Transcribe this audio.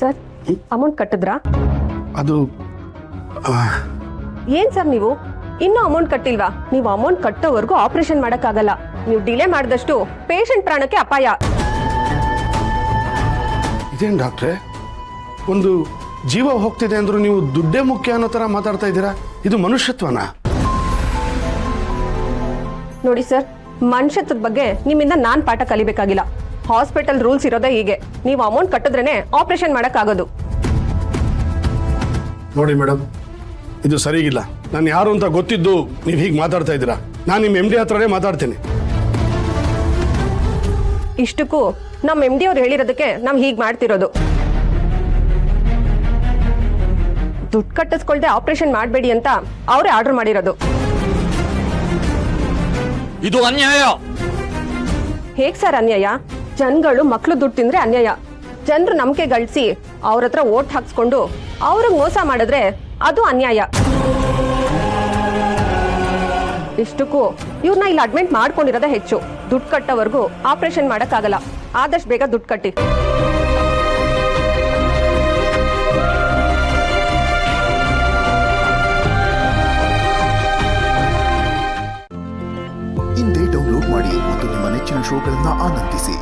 Sir amount ಕಟ್ಟಿದ್ರಾ? ಅದು ಏನ್ sir ನೀವು ಇನ್ನೂ ಅಮೌಂಟ್ ಕಟ್ಟಿಲ್ವಾ? ನೀವು ಅಮೌಂಟ್ ಕಟ್ಟೋವರೆಗೂ ಆಪರೇಷನ್ ಮಾಡಕ್ಕಾಗಲ್ಲ. ನೀವು ಡಿಲೇ ಮಾಡಿದಷ್ಟು ಪೇಷಂಟ್ ಪ್ರಾಣಕ್ಕೆ ಅಪಾಯ. ಇದೇನು ಡಾಕ್ಟ್ರೆ, ಒಂದು ಜೀವ ಹೋಗ್ತಿದೆ ಅಂದ್ರೂ ನೀವು ದುಡ್ಡೇ ಮುಖ್ಯ ಅನ್ನೋ ಥರ ಮಾತಾಡ್ತಾ ಇದ್ದೀರಾ? ಇದು ಮನುಷ್ಯತ್ವನಾ? ನೋಡಿ ಸರ್, ಮನುಷ್ಯತ್ವದ ಬಗ್ಗೆ ನಿಮ್ಮಿಂದ ನಾನ್ ಪಾಠ ಕಲಿಬೇಕಾಗಿಲ್ಲ. ಹಾಸ್ಪಿಟಲ್ ರೂಲ್ಸ್ ಇರೋದೇ ಹೀಗೆ. ನೀವು ಅಮೌಂಟ್ ಕಟ್ಟಿದ್ರೇನೆ ಆಪರೇಷನ್ ಮಾಡಕ್ಕಾಗೋದು. ನೋಡಿ ಮೇಡಮ್, ಇದು ಸರಿಗಿಲ್ಲ. ನಾನು ಯಾರು ಅಂತ ಗೊತ್ತಿದ್ದು ನೀವು ಹೀಗೆ ಮಾತಾಡ್ತಾ ಇದ್ದೀರಾ. ನಾನು ನಿಮ್ಮ MD ಹತ್ರನೇ ಮಾತಾಡ್ತೀನಿ. ಇಷ್ಟಕ್ಕೂ ನಮ್ಮ MD ಅವ್ರು ಹೇಳಿರೋದಕ್ಕೆ ನಾವು ಹೀಗೆ ಮಾಡ್ತಿರೋದು. ದುಡ್ಡು ಕಟ್ಟಿಸ್ಕೊಳ್ದೆ ಆಪರೇಷನ್ ಮಾಡಬೇಡಿ ಅಂತ ಅವರೇ ಆರ್ಡರ್ ಮಾಡಿರೋದು. ಇದು ಅನ್ಯಾಯ. ಹೇಗ್ ಸರ್ ಅನ್ಯಾಯ? ಜನಗಳು ಮಕ್ಳು ದುಡ್ಡು ತಿಂದ್ರೆ ಅನ್ಯಾಯ. ಜನರು ನಂಬಿಕೆ ಗಳಿಸಿ ಅವ್ರ ಹತ್ರ ಓಟ್ ಹಾಕ್ಸ್ಕೊಂಡು ಅವ್ರಿಗೆ ಮೋಸ ಮಾಡಿದ್ರೆ ಅದು ಅನ್ಯಾಯ. ಇಷ್ಟಕ್ಕೂ ಇವ್ರನ್ನ ಇಲ್ಲಿ ಅಡ್ಮಿಟ್ ಮಾಡ್ಕೊಂಡಿರೋದೇ ಹೆಚ್ಚು. ದುಡ್ಡು ಕಟ್ಟೋವರೆಗೂ ಆಪರೇಷನ್ ಮಾಡಕ್ಕಾಗಲ್ಲ. ಆದಷ್ಟು ಬೇಗ ದುಡ್ಡು ಕಟ್ಟಿ. ಇಂದೇ ಡೌನ್ಲೋಡ್ ಮಾಡಿ ಮತ್ತು ನಿಮ್ಮ ನೆಚ್ಚಿನ ಶೋಗಳನ್ನು ಆನಂದಿಸಿ.